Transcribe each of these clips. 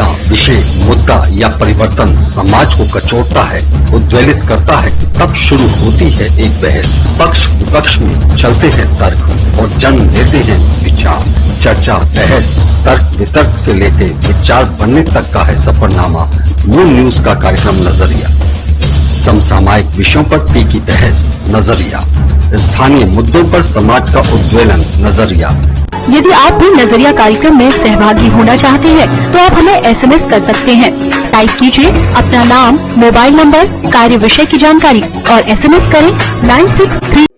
नेता, विषय, मुद्दा या परिवर्तन समाज को कचोटता है, उद्वेलित करता है, तब शुरू होती है एक बहस। पक्ष विपक्ष में चलते हैं तर्क और जन्म लेते हैं विचार। चर्चा, बहस, तर्क वितर्क से लेकर विचार बनने तक का है सफरनामा मून न्यूज का कार्यक्रम नजरिया। समसामयिक विषयों पर तीखी बहस, नजरिया। स्थानीय मुद्दों पर समाज का उद्वेलन, नजरिया। यदि आप भी नजरिया कार्यक्रम में सहभागी होना चाहते हैं तो आप हमें एसएमएस कर सकते हैं। टाइप कीजिए अपना नाम, मोबाइल नंबर, कार्य विषय की जानकारी और एसएमएस करें 963।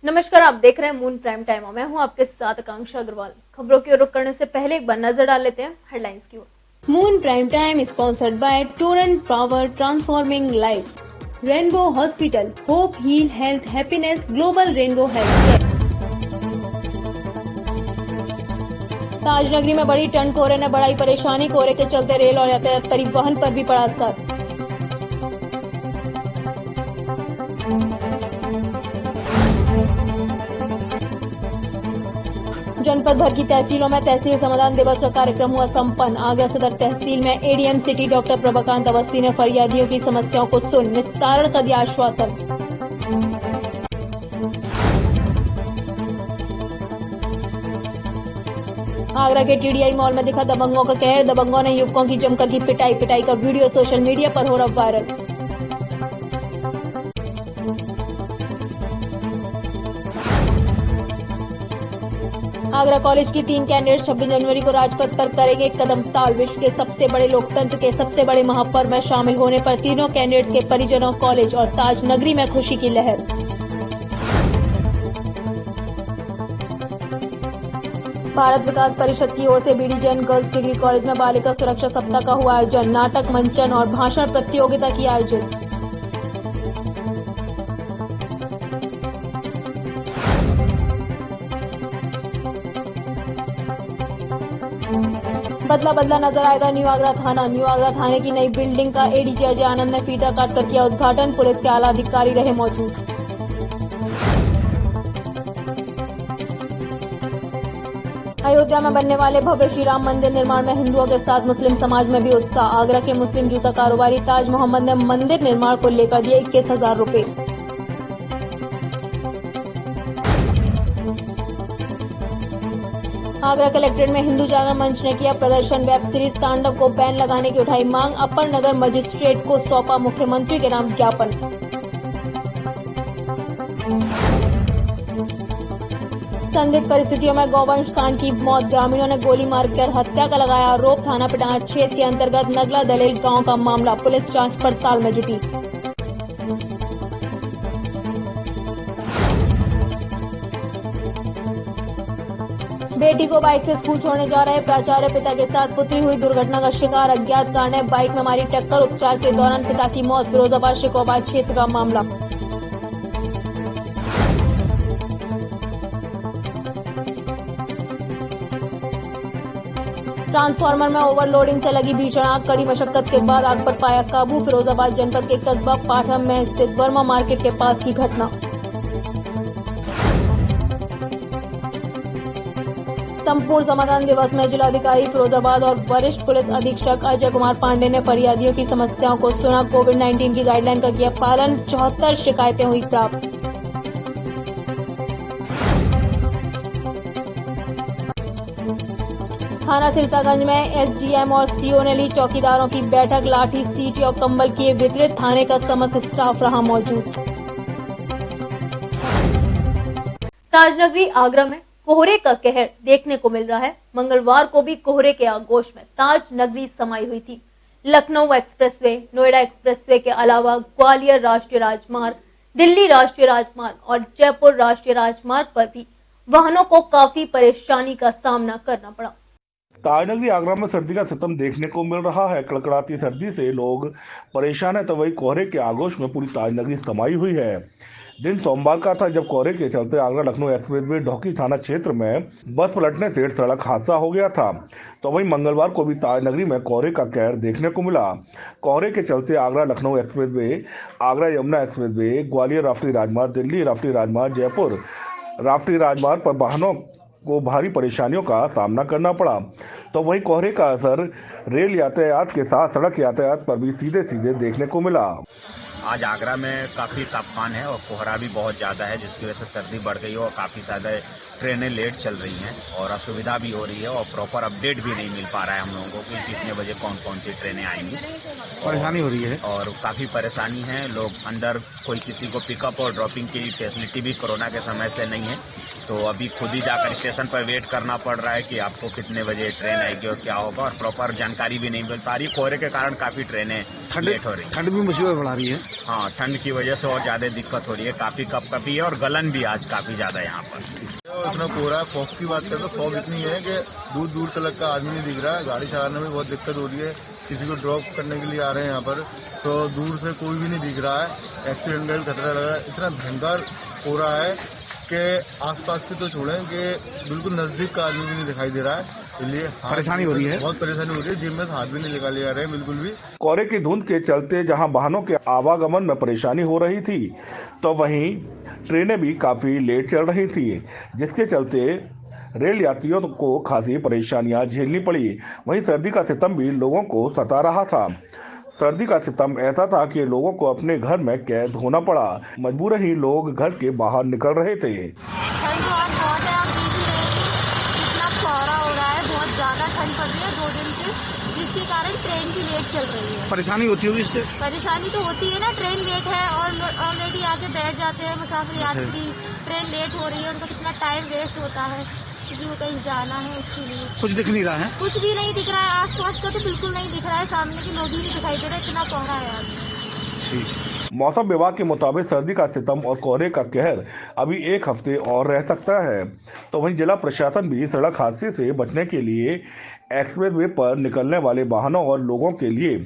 नमस्कार, आप देख रहे हैं मून प्राइम टाइम और मैं हूं आपके साथ आकांक्षा अग्रवाल। खबरों की ओर रुख करने से पहले एक बार नजर डाल लेते हैं हेडलाइंस की ओर। Moon prime time sponsored by Torrent Power transforming life, Rainbow Hospital, hope heal health happiness, Global Rainbow Health. Tajnagari में बड़ी ठंड, कोहरे ने बढ़ाई परेशानी। कोहरे के चलते रेल और यातायात परिवहन पर भी पड़ा असर। जनपद भर की तहसीलों में तहसील समाधान दिवस का कार्यक्रम हुआ संपन्न। आगरा सदर तहसील में एडीएम सिटी डॉक्टर प्रभाकांत अवस्थी ने फरियादियों की समस्याओं को सुन निस्तारण का दिया आश्वासन। आगरा के टीडीआई मॉल में दिखा दबंगों का कहर। दबंगों ने युवकों की जमकर की पिटाई का वीडियो सोशल मीडिया पर हो रहा वायरल। आगरा कॉलेज की 3 कैंडिडेट 26 जनवरी को राजपथ पर करेंगे कदम ताल। विश्व के सबसे बड़े लोकतंत्र के सबसे बड़े महापर्व में शामिल होने पर तीनों कैंडिडेट्स के परिजनों, कॉलेज और ताज नगरी में खुशी की लहर। भारत विकास परिषद की ओर से BD Jain girls degree college में बालिका सुरक्षा सप्ताह का हुआ आयोजन। नाटक, मंचन और भाषण प्रतियोगिता की आयोजित। बदला बदला नजर आएगा न्यू आगरा थाना। न्यू आगरा थाने की नई बिल्डिंग का एडीजी अजय आनंद ने फीता काटकर किया उद्घाटन। पुलिस के आला अधिकारी रहे मौजूद। अयोध्या में बनने वाले भव्य श्री राम मंदिर निर्माण में हिंदुओं के साथ मुस्लिम समाज में भी उत्साह। आगरा के मुस्लिम जूता कारोबारी ताज मोहम्मद ने मंदिर निर्माण को लेकर दिए 21,000 रुपए। आगरा कलेक्ट्रेट में हिंदू जागरण मंच ने किया प्रदर्शन। वेब सीरीज तांडव को बैन लगाने की उठाई मांग। अपर नगर मजिस्ट्रेट को सौंपा मुख्यमंत्री के नाम ज्ञापन। संदिग्ध परिस्थितियों में गौवंश सांड की मौत। ग्रामीणों ने गोली मारकर हत्या का लगाया आरोप। थाना पिटाट क्षेत्र के अंतर्गत नगला दलेल गांव का मामला। पुलिस जांच पड़ताल में जुटी। बेटी को बाइक से स्कूल छोड़ने जा रहे प्राचार्य पिता के साथ पुत्री हुई दुर्घटना का शिकार। अज्ञात कार ने बाइक में मारी टक्कर। उपचार के दौरान पिता की मौत। फिरोजाबाद शिकोबाद क्षेत्र का मामला। ट्रांसफार्मर में ओवरलोडिंग से लगी भीषण आग। कड़ी मशक्कत के बाद आग पर पाया काबू। फिरोजाबाद जनपद के कस्बा पाठम में स्थित वर्मा मार्केट के पास की घटना। संपूर्ण समाधान दिवस में जिलाधिकारी फिरोजाबाद और वरिष्ठ पुलिस अधीक्षक अजय कुमार पांडे ने फरियादियों की समस्याओं को सुना। कोविड-19 की गाइडलाइन का किया पालन। 74 शिकायतें हुई प्राप्त। थाना सिरसागंज में एसडीएम और सीओ ने ली चौकीदारों की बैठक। लाठी, सीटी और कंबल किए वितरित। थाने का समस्त स्टाफ रहा मौजूद। ताजनगरी आगरा में कोहरे का कहर देखने को मिल रहा है। मंगलवार को भी कोहरे के आगोश में ताज नगरी समाई हुई थी। लखनऊ एक्सप्रेसवे, नोएडा एक्सप्रेसवे के अलावा ग्वालियर राष्ट्रीय राजमार्ग, दिल्ली राष्ट्रीय राजमार्ग और जयपुर राष्ट्रीय राजमार्ग पर भी वाहनों को काफी परेशानी का सामना करना पड़ा। ताजनगरी आगरा में सर्दी का सितम देखने को मिल रहा है। कड़कड़ाती सर्दी से लोग परेशान है, तो वही कोहरे के आगोश में पूरी ताजनगरी समाई हुई है। दिन सोमवार का था जब कोहरे के चलते आगरा लखनऊ एक्सप्रेसवे ढोकी थाना क्षेत्र में बस पलटने से सड़क हादसा हो गया था। तो वहीं मंगलवार को भी ताजनगरी में कोहरे का कहर देखने को मिला। कोहरे के चलते आगरा लखनऊ एक्सप्रेसवे, आगरा यमुना एक्सप्रेसवे, ग्वालियर राष्ट्रीय राजमार्ग, दिल्ली राष्ट्रीय राजमार्ग, जयपुर राष्ट्रीय राजमार्ग पर वाहनों को भारी परेशानियों का सामना करना पड़ा। तो वहीं कोहरे का असर रेल यातायात के साथ सड़क यातायात पर भी सीधे सीधे देखने को मिला। आज आगरा में काफी तापमान है और कोहरा भी बहुत ज्यादा है, जिसकी वजह से सर्दी बढ़ गई है और काफी ज्यादा ट्रेनें लेट चल रही हैं और असुविधा भी हो रही है और प्रॉपर अपडेट भी नहीं मिल पा रहा है हम लोगों को कि कितने बजे कौन कौन सी ट्रेनें आएंगी। परेशानी हो रही है और काफी परेशानी है। लोग अंदर कोई किसी को पिकअप और ड्रॉपिंग की फैसिलिटी भी कोरोना के समय से नहीं है, तो अभी खुद ही जाकर स्टेशन पर वेट करना पड़ रहा है कि आपको कितने बजे ट्रेन आएगी और क्या होगा, और प्रॉपर जानकारी भी नहीं मिल पा रही। कोहरे के कारण काफी ट्रेनें लेट हो रही है। ठंड भी मुसीबत बढ़ा रही है। हाँ, ठंड की वजह से और ज्यादा दिक्कत हो रही है। काफी कपकपी है और गलन भी आज काफी ज्यादा है यहाँ पर। इतना कोहरा है, फॉग की बात करें तो फॉग इतनी है कि दूर दूर तक का आदमी नहीं दिख रहा है। गाड़ी चलाने में बहुत दिक्कत हो रही है। किसी को ड्रॉप करने के लिए आ रहे हैं यहाँ पर, तो दूर से कोई भी नहीं दिख रहा है। एक्सीडेंट का भी खतरा लग रहा है। इतना भयंकर कोहरा है कि आसपास के तो छोड़ें कि बिल्कुल नजदीक का आदमी भी नहीं दिखाई दे रहा है। इसलिए परेशानी हो रही है, बहुत परेशानी हो रही है। जिम में हाथ भी नहीं निकाले जा रहे हैं बिल्कुल भी। कोहरे की धुंध के चलते जहां वाहनों के आवागमन में परेशानी हो रही थी, तो वहीं ट्रेनें भी काफी लेट चल रही थी, जिसके चलते रेल यात्रियों को खासी परेशानियां झेलनी पड़ी। वहीं सर्दी का सितम भी लोगों को सता रहा था। सर्दी का सितम ऐसा था कि लोगों को अपने घर में कैद होना पड़ा। मजबूरन ही लोग घर के बाहर निकल रहे थे। ठंड और बहुत है, आप देख ही रहे हैं कितना कोहरा हो रहा है। बहुत ज्यादा ठंड पड़ रही है 2 दिन से, जिसके कारण ट्रेन भी लेट चल रही है। परेशानी होती होगी इससे? परेशानी तो होती है ना, ट्रेन लेट है और ऑलरेडी आके बैठ जाते हैं मुसाफिर यात्री। ट्रेन लेट हो रही है, उनका कितना टाइम वेस्ट होता है, किसी को कहीं जाना है उसके लिए। कुछ दिख नहीं रहा है, कुछ भी नहीं दिख रहा है। आसपास का तो बिल्कुल नहीं दिख रहा है, सामने के लोग ही नहीं दिखाई दे रहे, इतना कोहरा है आज। मौसम विभाग के मुताबिक सर्दी का सितम और कोहरे का कहर अभी 1 हफ्ते और रह सकता है। तो वहीं जिला प्रशासन भी सड़क हादसे से बचने के लिए एक्सप्रेसवे पर निकलने वाले वाहनों और लोगों के लिए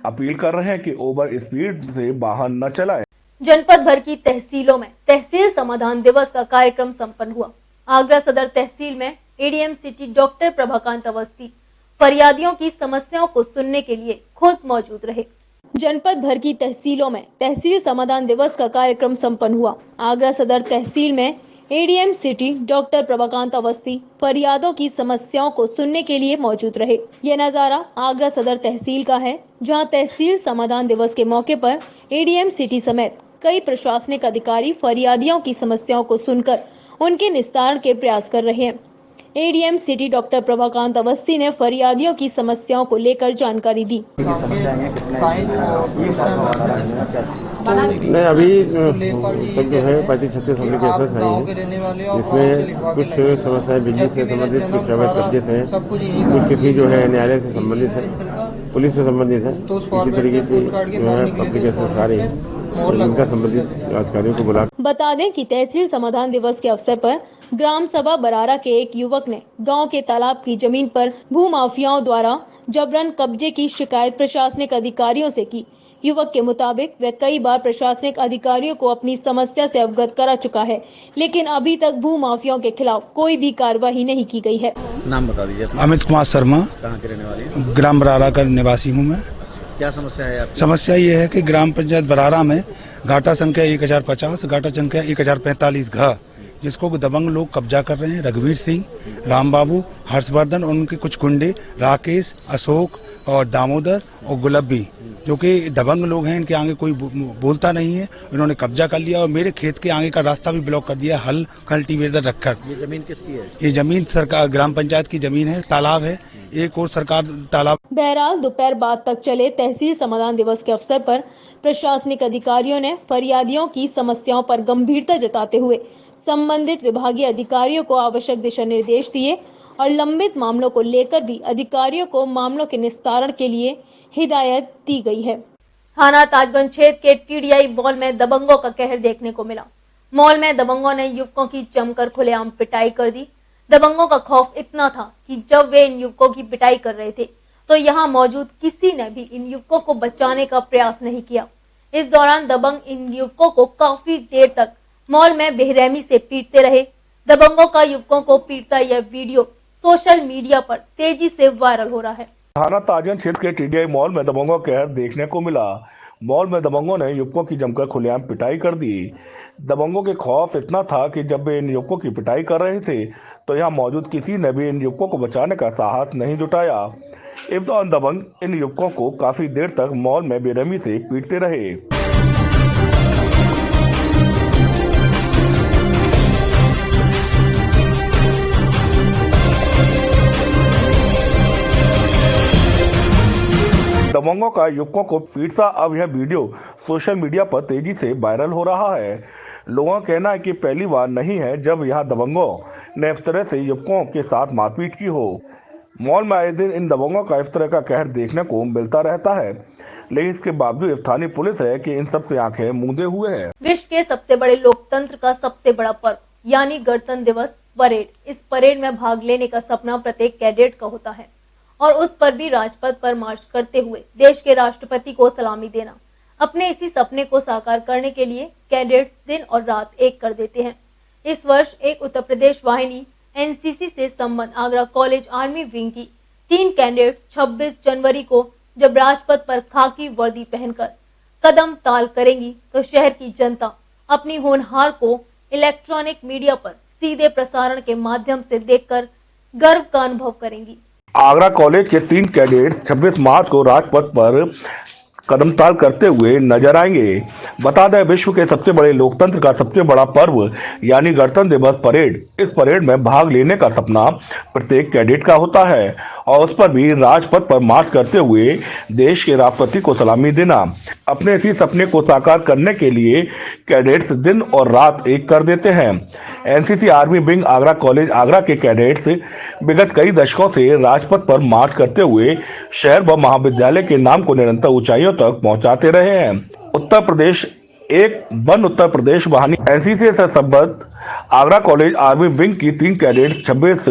अपील कर रहे हैं कि ओवर स्पीड से वाहन न चलाएं। जनपद भर की तहसीलों में तहसील समाधान दिवस का कार्यक्रम संपन्न हुआ। आगरा सदर तहसील में एडीएम सिटी डॉक्टर प्रभाकांत अवस्थी फरियादियों की समस्याओं को सुनने के लिए खुद मौजूद रहे। जनपद भर की तहसीलों में तहसील समाधान दिवस का कार्यक्रम संपन्न हुआ। आगरा सदर तहसील में एडीएम सिटी डॉक्टर प्रभाकांत अवस्थी फरियादों की समस्याओं को सुनने के लिए मौजूद रहे। यह नजारा आगरा सदर तहसील का है, जहां तहसील समाधान दिवस के मौके पर एडीएम सिटी समेत कई प्रशासनिक अधिकारी फरियादियों की समस्याओं को सुनकर उनके निस्तारण के प्रयास कर रहे हैं। एडीएम सिटी डॉक्टर प्रभाकांत अवस्थी ने फरियादियों की समस्याओं को लेकर जानकारी दी। नहीं, अभी तक जो है 35-36 एप्लीकेशन आई हैं, जिसमें कुछ समस्याएं बिजली से संबंधित, कुछ अवैध कब्जे से हैं, कुछ किसी जो है न्यायालय से संबंधित है, पुलिस से संबंधित है। इसी तरीके की जो है एप्लीकेशन आ रही है, इनका संबंधित अधिकारियों को बुला। बता दें कि तहसील समाधान दिवस के अवसर पर ग्राम सभा बरारा के एक युवक ने गांव के तालाब की जमीन पर भूमाफियाओं द्वारा जबरन कब्जे की शिकायत प्रशासनिक अधिकारियों से की। युवक के मुताबिक वह कई बार प्रशासनिक अधिकारियों को अपनी समस्या से अवगत करा चुका है, लेकिन अभी तक भूमाफियाओं के खिलाफ कोई भी कार्रवाई नहीं की गई है। नाम बता दीजिए। अमित कुमार शर्मा। कहाँ के रहने वाले हैं? ग्राम बरारा का निवासी हूँ मैं। क्या समस्या है आपकी? समस्या ये है कि ग्राम पंचायत बरारा में घाटा संख्या 1050, घाटा संख्या 1045 घ, जिसको दबंग लोग कब्जा कर रहे हैं। रघुवीर सिंह, राम बाबू, हर्षवर्धन और उनके कुछ गुंडे, राकेश, अशोक और दामोदर और गुलाबी, जो कि दबंग लोग हैं। इनके आगे कोई बोलता नहीं है। इन्होंने कब्जा कर लिया और मेरे खेत के आगे का रास्ता भी ब्लॉक कर दिया, हल कल्टीवेटर रखकर। ये जमीन किसकी है? ये जमीन सरकार ग्राम पंचायत की जमीन है। तालाब है एक और सरकार तालाब। बहरहाल दोपहर बाद तक चले तहसील समाधान दिवस के अवसर पर प्रशासनिक अधिकारियों ने फरियादियों की समस्याओं पर गंभीरता जताते हुए संबंधित विभागीय अधिकारियों को आवश्यक दिशा निर्देश दिए और लंबित मामलों को लेकर भी अधिकारियों को मामलों के निस्तारण के लिए हिदायत दी गई है। थाना ताजगंज क्षेत्र के टीडीआई मॉल में दबंगों का कहर देखने को मिला। मॉल में दबंगों ने युवकों की जमकर खुलेआम पिटाई कर दी। दबंगों का खौफ इतना था कि जब वे इन युवकों की पिटाई कर रहे थे तो यहाँ मौजूद किसी ने भी इन युवकों को बचाने का प्रयास नहीं किया। इस दौरान दबंग इन युवकों को काफी देर तक मॉल में बेरहमी से पीटते रहे। दबंगों का युवकों को पीटता यह वीडियो सोशल मीडिया पर तेजी से वायरल हो रहा है। थाना ताजन क्षेत्र के टीडीआई मॉल में दबंगों का कहर देखने को मिला। मॉल में दबंगों ने युवकों की जमकर खुलेआम पिटाई कर दी। दबंगों के खौफ इतना था कि जब वे इन युवकों की पिटाई कर रहे थे तो यहाँ मौजूद किसी ने भी इन युवकों को बचाने का साहस नहीं जुटाया। इस दौरान दबंग इन युवकों को काफी देर तक मॉल में बेरहमी से पीटते रहे। दबंगों का युवकों को पीटता अब यह वीडियो सोशल मीडिया पर तेजी से वायरल हो रहा है। लोगों का कहना है कि पहली बार नहीं है जब यहाँ दबंगों ने इस तरह से युवकों के साथ मारपीट की हो। मॉल में आए दिन इन दबंगों का इस तरह का कहर देखने को मिलता रहता है, लेकिन इसके बावजूद स्थानीय पुलिस है कि इन सब से आंखें मूंदे हुए है। विश्व के सबसे बड़े लोकतंत्र का सबसे बड़ा पर्व यानी गणतंत्र दिवस परेड। इस परेड में भाग लेने का सपना प्रत्येक कैडेट का होता है और उस पर भी राजपथ पर मार्च करते हुए देश के राष्ट्रपति को सलामी देना। अपने इसी सपने को साकार करने के लिए कैडेट्स दिन और रात एक कर देते हैं। इस वर्ष एक उत्तर प्रदेश वाहिनी एनसीसी से संबंध आगरा कॉलेज आर्मी विंग की 3 कैडेट्स 26 जनवरी को जब राजपथ पर खाकी वर्दी पहनकर कदम ताल करेंगी तो शहर की जनता अपनी होनहार को इलेक्ट्रॉनिक मीडिया पर सीधे प्रसारण के माध्यम से देखकर गर्व का अनुभव करेंगी। आगरा कॉलेज के 3 कैडेट्स 26 मार्च को राजपथ पर कदमताल करते हुए नजर आएंगे। बता दें, विश्व के सबसे बड़े लोकतंत्र का सबसे बड़ा पर्व यानी गणतंत्र दिवस परेड। इस परेड में भाग लेने का सपना प्रत्येक कैडेट का होता है और उस पर भी राजपथ पर मार्च करते हुए देश के राष्ट्रपति को सलामी देना। अपने इसी सपने को साकार करने के लिए कैडेट्स दिन और रात एक कर देते हैं। NCC army wing Agra college Agra के कैडेट्स विगत कई दशकों से राजपथ पर मार्च करते हुए शहर व महाविद्यालय के नाम को निरंतर ऊंचाइयों तक पहुंचाते रहे हैं। उत्तर प्रदेश वाहिनी एनसीसी से संबद्ध आगरा कॉलेज आर्मी विंग की 3 कैडेट्स 26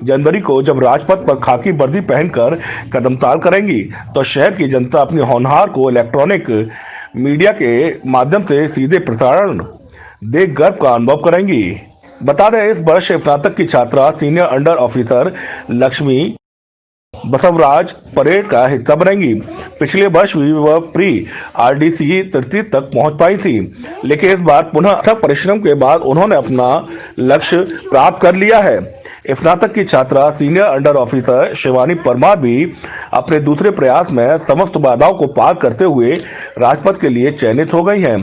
जनवरी को जब राजपथ पर खाकी वर्दी पहनकर कदमताल करेंगी तो शहर की जनता अपनी होनहार को इलेक्ट्रॉनिक मीडिया के माध्यम से सीधे प्रसारण देख गर्व का अनुभव करेंगी। बता दें, इस वर्ष स्नातक की छात्रा senior under officer Lakshmi Basavaraj parade का हिस्सा बनेंगी। पिछले वर्ष भी वह प्री आरडीसी तृतीय तक पहुंच पाई थी, लेकिन इस बार पुनः अथक परिश्रम के बाद उन्होंने अपना लक्ष्य प्राप्त कर लिया है। स्नातक की छात्रा senior under officer Shivani Parmar भी अपने दूसरे प्रयास में समस्त बाधाओं को पार करते हुए राजपथ के लिए चयनित हो गई हैं।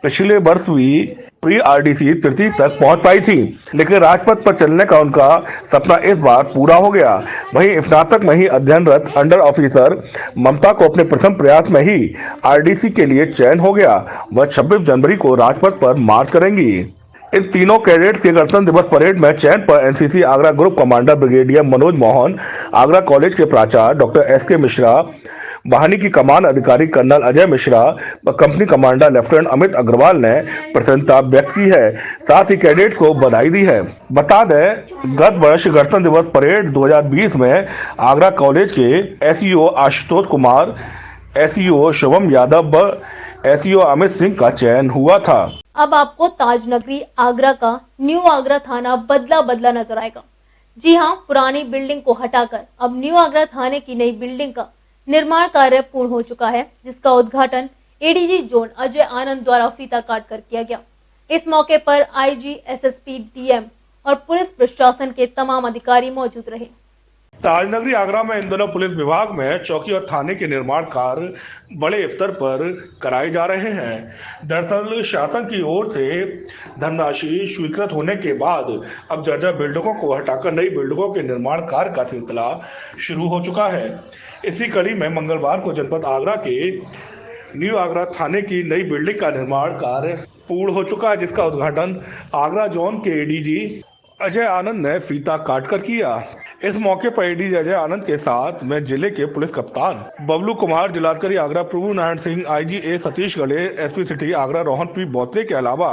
पिछले वर्ष भी प्री आरडीसी तृतीय तक पहुंच पाई थी, लेकिन राजपथ पर चलने का उनका सपना इस बार पूरा हो गया। वहीं स्नातक में ही अध्ययनरत अंडर ऑफिसर ममता को अपने प्रथम प्रयास में ही आरडीसी के लिए चयन हो गया। वह 26 जनवरी को राजपथ पर मार्च करेंगी। इन तीनों कैडेट्स के गणतंत्र दिवस परेड में चयन पर NCC Agra group commander brigadier Manoj Mohan, Agra college के प्राचार्य डॉक्टर एसके मिश्रा, वाहिनी की कमान अधिकारी कर्नल अजय मिश्रा व company commander lieutenant Amit Agarwal ने प्रसन्नता व्यक्त की है। साथ ही कैडेट्स को बधाई दी है। बता दें, गत वर्ष गणतंत्र दिवस परेड 2020 में आगरा कॉलेज के एसईओ आशुतोष कुमार, एसईओ शुभम यादव व एसईओ अमित सिंह का चयन हुआ था। अब आपको ताज नगरी आगरा का न्यू आगरा थाना बदला नजर आएगा। जी हां, पुरानी बिल्डिंग को हटाकर अब न्यू आगरा थाने की नई बिल्डिंग का निर्माण कार्य पूर्ण हो चुका है, जिसका उद्घाटन एडीजी जोन अजय आनंद द्वारा फीता काट कर किया गया। इस मौके पर आईजी, एसएसपी, डीएम और पुलिस प्रशासन के तमाम अधिकारी मौजूद रहे। ताजनगरी आगरा में इन दिनों पुलिस विभाग में चौकी और थाने के निर्माण कार्य बड़े स्तर पर कराए जा रहे हैं। दरअसल शासन की ओर से धनराशि स्वीकृत होने के बाद अब जर्जर बिल्डिंगों को हटाकर नई बिल्डिंगों के निर्माण कार्य का सिलसिला शुरू हो चुका है। इसी कड़ी में मंगलवार को जनपद आगरा के न्यू आगरा थाने की नई बिल्डिंग का निर्माण कार्य पूर्ण हो चुका है, जिसका उद्घाटन आगरा जोन के एडीजी अजय आनंद ने फीता काटकर किया। इस मौके पर एडीजी अजय आनंद के साथ में जिले के पुलिस कप्तान बबलू कुमार, जिलाधिकारी आगरा प्रभु नारायण सिंह, आईजी ए सतीश गढ़े, SP city Agra Rohan P बोतले के अलावा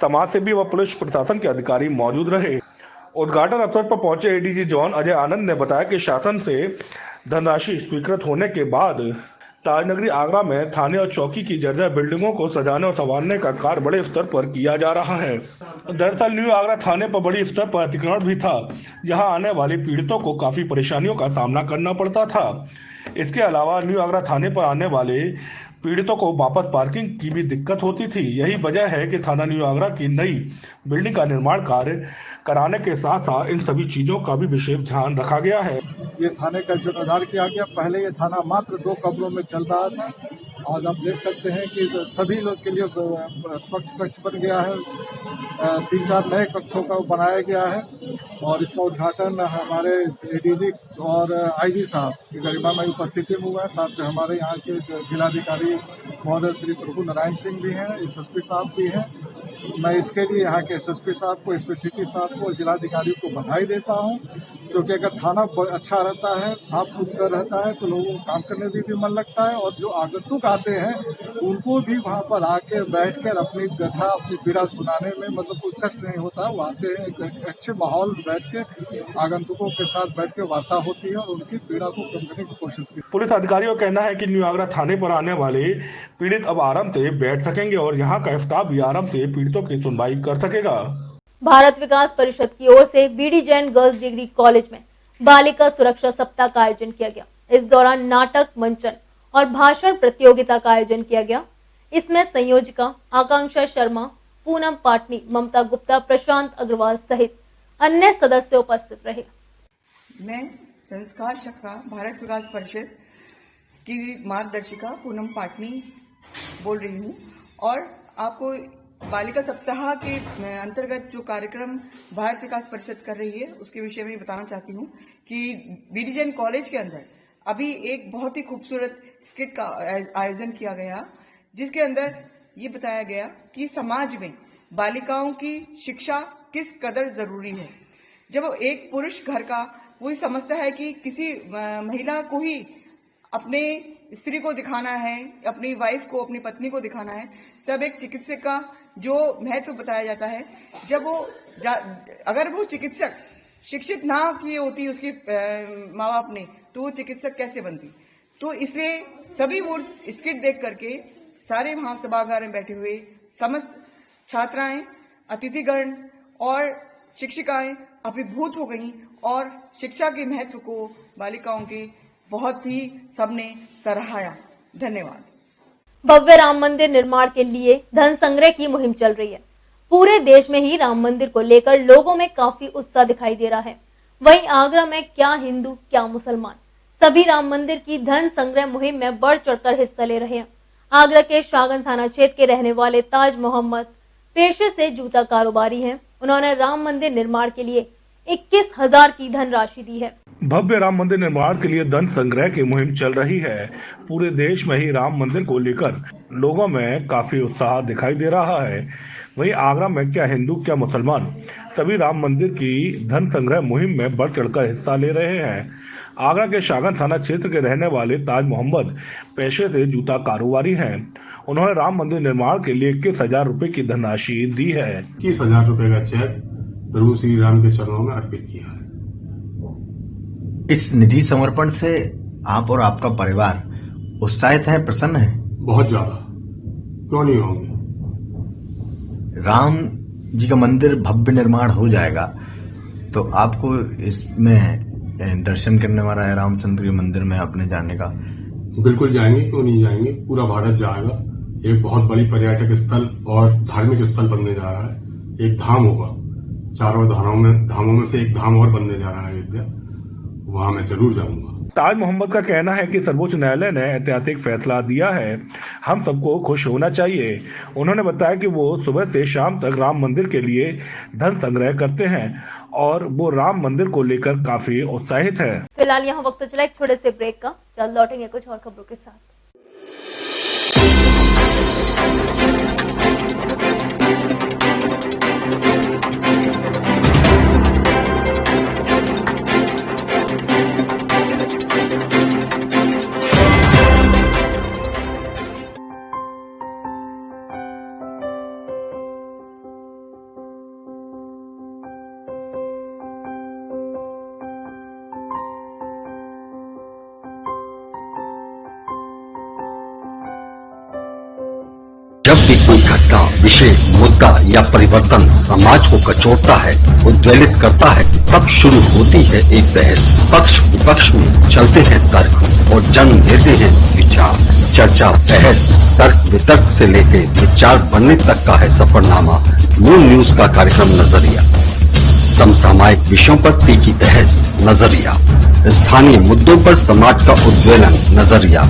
समाज सेवी व पुलिस प्रशासन के अधिकारी मौजूद रहे। उद्घाटन अवसर पर पहुंचे एडीजी जोन अजय आनंद ने बताया कि शासन से धनराशि स्वीकृत होने के बाद ताजनगरी आगरा में थाने और चौकी की जर्जर बिल्डिंगों को सजाने और संवारने का कार्य बड़े स्तर पर किया जा रहा है। दरअसल न्यू आगरा थाने पर बड़ी स्तर पर अतिक्रमण भी था, जहां आने वाले पीड़ितों को काफी परेशानियों का सामना करना पड़ता था। इसके अलावा न्यू आगरा थाने पर आने वाले पीड़ितों को वापस पार्किंग की भी दिक्कत होती थी। यही वजह है कि थाना न्यू आगरा की नई बिल्डिंग का निर्माण कार्य कराने के साथ साथ इन सभी चीजों का भी विशेष ध्यान रखा गया है। ये थाने का जीर्णोद्धार किया गया। पहले ये थाना मात्र 2 कमरों में चल रहा था। आज आप देख सकते हैं कि सभी लोग के लिए स्वच्छ कक्ष बन गया है। 3-4 नए कक्षों का बनाया गया है और इसका उद्घाटन हमारे एडीजी और आईजी साहब की गरिमामय उपस्थिति में हुआ है। साथ में हमारे यहाँ के जिलाधिकारी महोदय श्री प्रभु नारायण सिंह भी हैं, एसएसपी साहब भी हैं। मैं इसके लिए यहाँ के एसएसपी साहब को, एसपी सिटी साहब को, जिलाधिकारी को बधाई देता हूँ, क्योंकि अगर थाना अच्छा रहता है, साफ सुथरा रहता है, तो लोगों को काम करने में भी मन लगता है और जो आगंतुक आते हैं उनको भी वहाँ पर आके बैठकर अपनी व्यथा, अपनी पीड़ा सुनाने में मतलब कोई कष्ट नहीं होता। वो आते हैं, एक अच्छे माहौल बैठ के आगंतुकों के साथ बैठ के वार्ता होती है और उनकी पीड़ा को कम करने की कोशिश की। पुलिस अधिकारियों का कहना है कि न्यू आगरा थाने पर आने वाले पीड़ित अब आराम से बैठ सकेंगे और यहाँ का स्टाफ भी आराम से पीड़ितों की सुनवाई कर सकेगा। भारत विकास परिषद की ओर से BD Jain girls degree college में बालिका सुरक्षा सप्ताह का आयोजन किया गया। इस दौरान नाटक, मंचन और भाषण प्रतियोगिता का आयोजन किया गया। इसमें संयोजिका आकांक्षा शर्मा, पूनम पाटनी, ममता गुप्ता, प्रशांत अग्रवाल सहित अन्य सदस्य उपस्थित रहे। मैं संस्कार शाखा भारत विकास परिषद की मार्गदर्शिका पूनम पाटनी बोल रही हूँ और आपको बालिका सप्ताह के अंतर्गत जो कार्यक्रम भारत विकास परिषद कर रही है उसके विषय में बताना चाहती हूँ कि बीडी जैन कॉलेज के अंदर अभी एक बहुत ही खूबसूरत स्किट का आयोजन किया गया, जिसके अंदर ये बताया गया कि समाज में बालिकाओं की शिक्षा किस कदर जरूरी है। जब एक पुरुष घर का वही समझता है कि किसी महिला को ही अपने स्त्री को दिखाना है, अपनी वाइफ को, अपनी पत्नी को दिखाना है, तब एक चिकित्सक का जो महत्व बताया जाता है, जब वो अगर वो चिकित्सक शिक्षित ना किए होती उसके माँ बाप ने, तो वो चिकित्सक कैसे बनती। तो इसलिए सभी वो स्किट देख करके सारे वहां सभागार में बैठे हुए समस्त छात्राएं, अतिथिगण और शिक्षिकाएं अभिभूत हो गईं और शिक्षा के महत्व को बालिकाओं के बहुत ही सबने सराहाया। धन्यवाद। भव्य राम मंदिर निर्माण के लिए धन संग्रह की मुहिम चल रही है। पूरे देश में ही राम मंदिर को लेकर लोगों में काफी उत्साह दिखाई दे रहा है। वहीं आगरा में क्या हिंदू क्या मुसलमान, सभी राम मंदिर की धन संग्रह मुहिम में बढ़ चढ़कर हिस्सा ले रहे हैं। आगरा के शाहगंज थाना क्षेत्र के रहने वाले ताज मोहम्मद पेशे से जूता कारोबारी हैं। उन्होंने राम मंदिर निर्माण के लिए 21,000 की धनराशि दी है। भव्य राम मंदिर निर्माण के लिए धन संग्रह की मुहिम चल रही है। पूरे देश में ही राम मंदिर को लेकर लोगों में काफी उत्साह दिखाई दे रहा है। वहीं आगरा में क्या हिंदू क्या मुसलमान, सभी राम मंदिर की धन संग्रह मुहिम में बढ़ चढ़कर हिस्सा ले रहे हैं। आगरा के शाहगंज थाना क्षेत्र के रहने वाले ताज मोहम्मद पेशे से जूता कारोबारी हैं। उन्होंने राम मंदिर निर्माण के लिए 21,000 रुपए की धनराशि दी है। 21,000 रुपए का चेक प्रभु श्री राम के चरणों में अर्पित किया है। इस निधि समर्पण से आप और आपका परिवार उत्साहित है, प्रसन्न है? बहुत ज्यादा, क्यों नहीं होंगे। राम जी का मंदिर भव्य निर्माण हो जाएगा तो आपको इसमें दर्शन करने वाला है रामचंद्र के मंदिर में अपने जाने का? बिल्कुल जाएंगे, क्यों नहीं जाएंगे। पूरा भारत जाएगा। एक बहुत बड़ी पर्यटक स्थल और धार्मिक स्थल बनने जा रहा है। एक धाम होगा, 4 धामों में से एक धाम और बनने जा रहा है अयोध्या। वहां मैं जरूर जाऊंगा। ताज मोहम्मद का कहना है कि सर्वोच्च न्यायालय ने ऐतिहासिक फैसला दिया है, हम सबको खुश होना चाहिए। उन्होंने बताया कि वो सुबह से शाम तक राम मंदिर के लिए धन संग्रह करते हैं और वो राम मंदिर को लेकर काफी उत्साहित है। फिलहाल यहाँ वक्त चला एक छोटे से ब्रेक का, जल्द लौटेंगे कुछ और खबरों के साथ। जब भी कोई घटना, विषय, मुद्दा या परिवर्तन समाज को कचोटता है, उद्वेलित करता है, तब शुरू होती है एक बहस। पक्ष विपक्ष में चलते हैं तर्क और जन देते हैं विचार। चर्चा, बहस, तर्क वितर्क से लेकर विचार बनने तक का है सफरनामा मून न्यूज का कार्यक्रम नजरिया। समसामयिक विषयों पर तीखी बहस, नजरिया। स्थानीय मुद्दों पर समाज का उद्वेलन, नजरिया।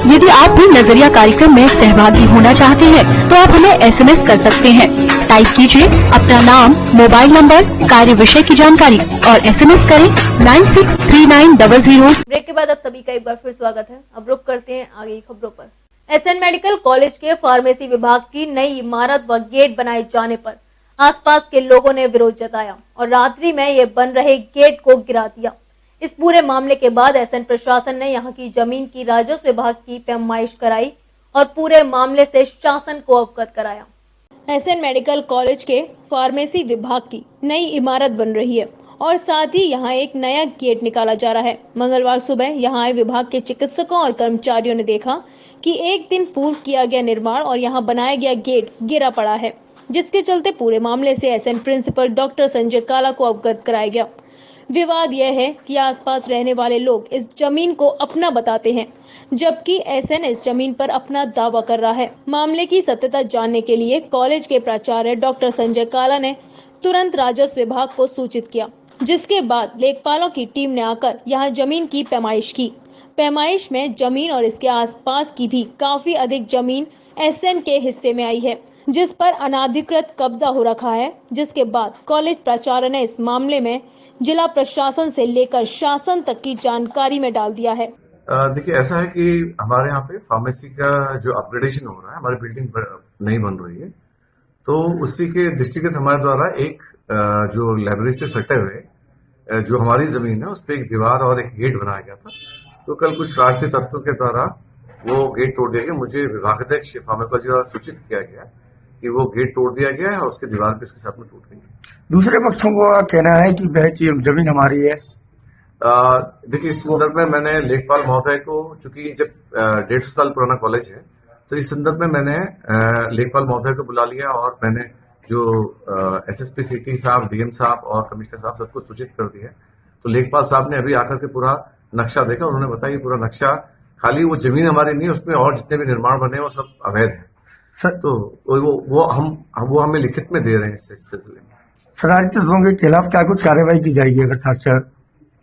यदि आप भी नजरिया कार्यक्रम में सहभागी होना चाहते हैं तो आप हमें SMS कर सकते हैं। टाइप कीजिए अपना नाम, मोबाइल नंबर, कार्य विषय की जानकारी और SMS करें 963900। ब्रेक के बाद आप सभी का एक बार फिर स्वागत है। अब रुक करते हैं आगे की खबरों पर। SN मेडिकल कॉलेज के फार्मेसी विभाग की नई इमारत व गेट बनाए जाने पर आसपास के लोगों ने विरोध जताया और रात्रि में ये बन रहे गेट को गिरा दिया। इस पूरे मामले के बाद SN प्रशासन ने यहां की जमीन की राजस्व विभाग की पैमाइश कराई और पूरे मामले से शासन को अवगत कराया। SN मेडिकल कॉलेज के फार्मेसी विभाग की नई इमारत बन रही है और साथ ही यहां एक नया गेट निकाला जा रहा है। मंगलवार सुबह यहां आए विभाग के चिकित्सकों और कर्मचारियों ने देखा कि एक दिन पूर्व किया गया निर्माण और यहां बनाया गया गेट गिरा पड़ा है, जिसके चलते पूरे मामले से SN प्रिंसिपल डॉक्टर संजय काला को अवगत कराया गया। विवाद यह है कि आसपास रहने वाले लोग इस जमीन को अपना बताते हैं, जबकि SN इस जमीन पर अपना दावा कर रहा है। मामले की सत्यता जानने के लिए कॉलेज के प्राचार्य डॉक्टर संजय काला ने तुरंत राजस्व विभाग को सूचित किया, जिसके बाद लेखपालों की टीम ने आकर यहां जमीन की पैमाइश की। पैमाइश में जमीन और इसके आसपास की भी काफी अधिक जमीन SN के हिस्से में आई है, जिस पर अनाधिकृत कब्जा हो रखा है, जिसके बाद कॉलेज प्राचार्य ने इस मामले में जिला प्रशासन से लेकर शासन तक की जानकारी में डाल दिया है। देखिए, ऐसा है कि हमारे यहाँ पे फार्मेसी का जो अपग्रेडेशन हो रहा है, हमारी बिल्डिंग नई बन रही है, तो उसी के दृष्टिगत हमारे द्वारा एक जो लाइब्रेरी से सटे हुए जो हमारी जमीन है उस पर एक दीवार और एक गेट बनाया गया था। तो कल कुछ राजनीतिक तत्वों के द्वारा वो गेट तोड़ दिया गया। मुझे विभागाध्यक्ष फार्माकोलॉजी द्वारा सूचित किया गया कि वो गेट तोड़ दिया गया है और उसकी दीवार भी उसके साथ में टूट गई है। दूसरे पक्षों को कहना है कि वह जमीन हमारी है। देखिए, इस संदर्भ में मैंने लेखपाल महोदय को, चूंकि जब 150 साल पुराना कॉलेज है, तो इस संदर्भ में मैंने लेखपाल महोदय को बुला लिया और मैंने जो SSP सिटी साहब, DM साहब और कमिश्नर साहब सबको सूचित कर दिया। तो लेखपाल साहब ने अभी आकर के पूरा नक्शा देखा। उन्होंने बताया कि पूरा नक्शा, खाली वो जमीन हमारी नहीं, उसमें और जितने भी निर्माण बने वो सब अवैध है सर। तो वो हमें लिखित में दे रहे हैं इस सिलसिले में। शरारती तत्वों के खिलाफ क्या कुछ कार्रवाई की जाएगी अगर साक्षात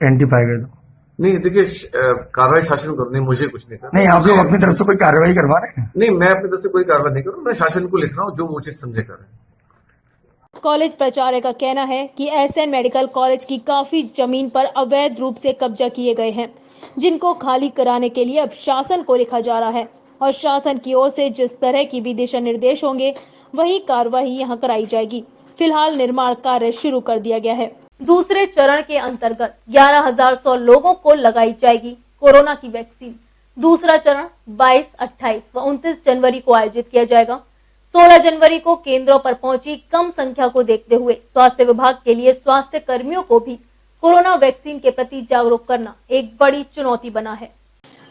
एंटी पाए गए तो? नहीं, देखिए, कार्रवाई शासन को नहीं, मुझे कुछ नहीं करना। नहीं, आप लोग अपनी तरफ से कोई कार्रवाई करवा रहे हैं? नहीं, मैं अपनी तरफ से कोई कार्रवाई नहीं करूँ। मैं शासन को लिख रहा हूँ, जो उचित समझे करें। कॉलेज प्राचार्य का कहना है कि SN मेडिकल कॉलेज की काफी जमीन पर अवैध रूप से कब्जा किए गए हैं, जिनको खाली कराने के लिए अब शासन को लिखा जा रहा है और शासन की ओर से जिस तरह की भी दिशा निर्देश होंगे वही कार्रवाई यहां कराई जाएगी। फिलहाल निर्माण कार्य शुरू कर दिया गया है। दूसरे चरण के अंतर्गत 11,100 लोगों को लगाई जाएगी कोरोना की वैक्सीन। दूसरा चरण 22, 28 व 29 जनवरी को आयोजित किया जाएगा। 16 जनवरी को केंद्रों पर पहुंची कम संख्या को देखते हुए स्वास्थ्य विभाग के लिए स्वास्थ्य कर्मियों को भी कोरोना वैक्सीन के प्रति जागरूक करना एक बड़ी चुनौती बना है।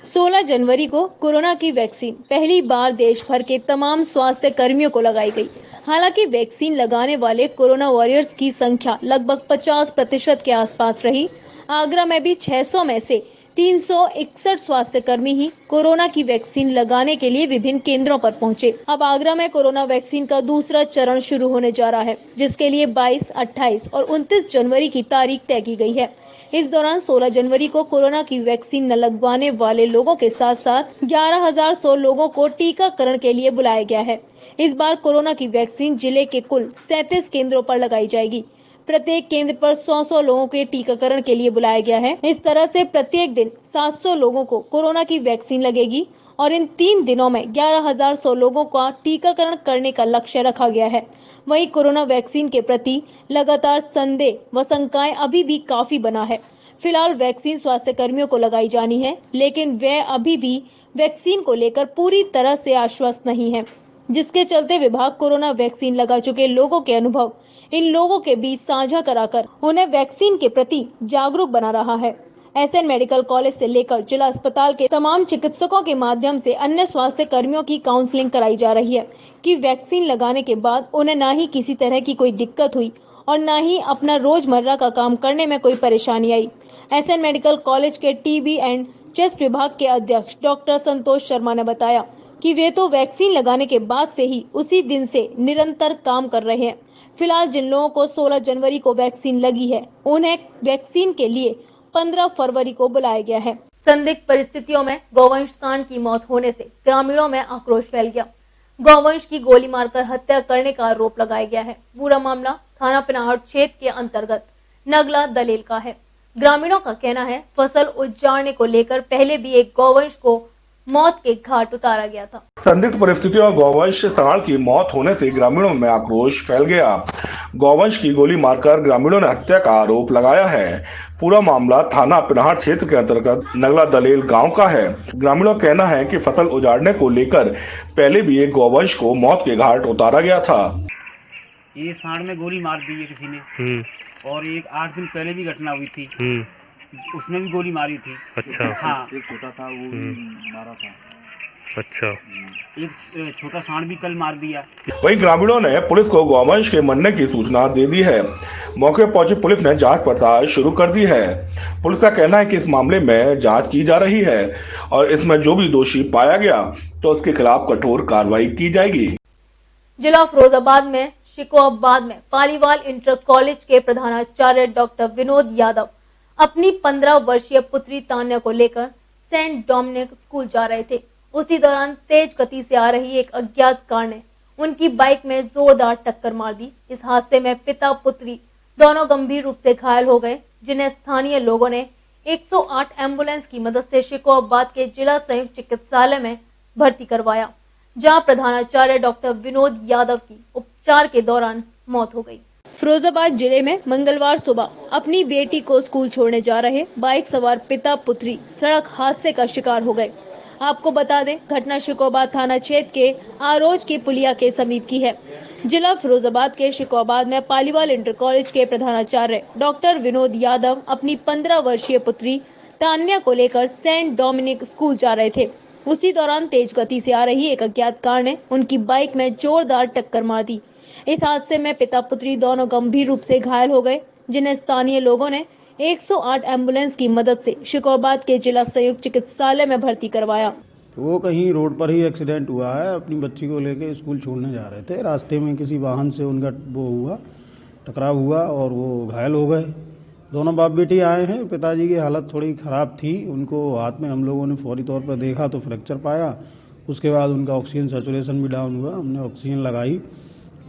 16 जनवरी को कोरोना की वैक्सीन पहली बार देश भर के तमाम स्वास्थ्य कर्मियो61 को लगाई गई। हालांकि वैक्सीन लगाने वाले कोरोना वॉरियर्स की संख्या लगभग 50% के आसपास रही। आगरा में भी 600 में से 361 स्वास्थ्य कर्मी ही कोरोना की वैक्सीन लगाने के लिए विभिन्न केंद्रों पर पहुंचे। अब आगरा में कोरोना वैक्सीन का दूसरा चरण शुरू होने जा रहा है, जिसके लिए 22, 28 और 29 जनवरी की तारीख तय की गई है। इस दौरान 16 जनवरी को कोरोना की वैक्सीन न लगवाने वाले लोगों के साथ साथ 11,100 लोगों को टीकाकरण के लिए बुलाया गया है। इस बार कोरोना की वैक्सीन जिले के कुल 37 केंद्रों पर लगाई जाएगी। प्रत्येक केंद्र पर 100 लोगों के टीकाकरण के लिए बुलाया गया है। इस तरह से प्रत्येक दिन 700 लोगों को कोरोना की वैक्सीन लगेगी और इन 3 दिनों में 11,100 लोगों का टीकाकरण करने का लक्ष्य रखा गया है। वहीं कोरोना वैक्सीन के प्रति लगातार संदेह व शंकाएं अभी भी काफी बना है। फिलहाल वैक्सीन स्वास्थ्य कर्मियों को लगाई जानी है, लेकिन वे अभी भी वैक्सीन को लेकर पूरी तरह से आश्वस्त नहीं है, जिसके चलते विभाग कोरोना वैक्सीन लगा चुके लोगों के अनुभव इन लोगों के बीच साझा कराकर उन्हें वैक्सीन के प्रति जागरूक बना रहा है। एसएन मेडिकल कॉलेज से लेकर जिला अस्पताल के तमाम चिकित्सकों के माध्यम से अन्य स्वास्थ्य कर्मियों की काउंसलिंग कराई जा रही है कि वैक्सीन लगाने के बाद उन्हें ना ही किसी तरह की कोई दिक्कत हुई और ना ही अपना रोजमर्रा का काम करने में कोई परेशानी आई। एसएन मेडिकल कॉलेज के टीबी एंड चेस्ट विभाग के अध्यक्ष डॉक्टर संतोष शर्मा ने बताया कि वे तो वैक्सीन लगाने के बाद से ही उसी दिन से निरंतर काम कर रहे हैं। फिलहाल जिन लोगों को 16 जनवरी को वैक्सीन लगी है उन्हें वैक्सीन के लिए 15 फरवरी को बुलाया गया है। संदिग्ध परिस्थितियों में गौवंश सांड की मौत होने से ग्रामीणों में आक्रोश फैल गया। गौवंश की गोली मारकर हत्या करने का आरोप लगाया गया है। पूरा मामला थाना पिनाहट क्षेत्र के अंतर्गत नगला दलेल का है। ग्रामीणों का कहना है फसल उजाड़ने को लेकर पहले भी एक गौवंश को मौत के घाट उतारा गया था। संदिग्ध परिस्थितियों में गौवंश सांड की मौत होने से ग्रामीणों में आक्रोश फैल गया। गौवंश की गोली मारकर ग्रामीणों ने हत्या का आरोप लगाया है। पूरा मामला थाना पिनाहट क्षेत्र के अंतर्गत नगला दलेल गांव का है। ग्रामीणों का कहना है कि फसल उजाड़ने को लेकर पहले भी एक गौवंश को मौत के घाट उतारा गया था। ये सांड में गोली मार दी है किसी ने और एक 8 दिन पहले भी घटना हुई थी, उसमें भी गोली मारी थी। अच्छा। हाँ, एक छोटा था वो भी मारा था। अच्छा। एक छोटा सांड भी कल मार दिया। वहीं ग्रामीणों ने पुलिस को गौवंश के मरने की सूचना दे दी है। मौके पर पहुंची पुलिस ने जांच पड़ताल शुरू कर दी है। पुलिस का कहना है कि इस मामले में जांच की जा रही है और इसमें जो भी दोषी पाया गया तो उसके खिलाफ कठोर कार्रवाई की जाएगी। जिला फिरोजाबाद में शिकोहाबाद में पालीवाल इंटर कॉलेज के प्रधानाचार्य डॉक्टर विनोद यादव अपनी 15 वर्षीय पुत्री तान्या को लेकर सेंट डोमिनिक स्कूल जा रहे थे। उसी दौरान तेज गति से आ रही एक अज्ञात कार ने उनकी बाइक में जोरदार टक्कर मार दी। इस हादसे में पिता पुत्री दोनों गंभीर रूप से घायल हो गए, जिन्हें स्थानीय लोगों ने 108 एम्बुलेंस की मदद से शिकोहाबाद के जिला संयुक्त चिकित्सालय में भर्ती करवाया, जहां प्रधानाचार्य डॉक्टर विनोद यादव की उपचार के दौरान मौत हो गई। फिरोजाबाद जिले में मंगलवार सुबह अपनी बेटी को स्कूल छोड़ने जा रहे बाइक सवार पिता पुत्री सड़क हादसे का शिकार हो गए। आपको बता दें, घटना शिकोहाबाद थाना क्षेत्र के आरोज की पुलिया के समीप की है। जिला फिरोजाबाद के शिकोहाबाद में पालीवाल इंटर कॉलेज के प्रधानाचार्य डॉक्टर विनोद यादव अपनी 15 वर्षीय पुत्री तान्या को लेकर सेंट डोमिनिक स्कूल जा रहे थे। उसी दौरान तेज गति से आ रही एक अज्ञात कार ने उनकी बाइक में जोरदार टक्कर मार दी। इस हादसे में पिता पुत्री दोनों गंभीर रूप से घायल हो गए, जिन्हें स्थानीय लोगों ने 108 एम्बुलेंस की मदद से शिकोहाबाद के जिला संयुक्त चिकित्सालय में भर्ती करवाया। वो कहीं रोड पर ही एक्सीडेंट हुआ है। अपनी बच्ची को लेकर स्कूल छोड़ने जा रहे थे। रास्ते में किसी वाहन से उनका वो हुआ, टकराव हुआ और वो घायल हो गए। दोनों बाप बेटी आए हैं। पिताजी की हालत थोड़ी खराब थी। उनको हाथ में हम लोगों ने फौरी तौर पर देखा तो फ्रैक्चर पाया। उसके बाद उनका ऑक्सीजन सैचुरेशन भी डाउन हुआ। हमने ऑक्सीजन लगाई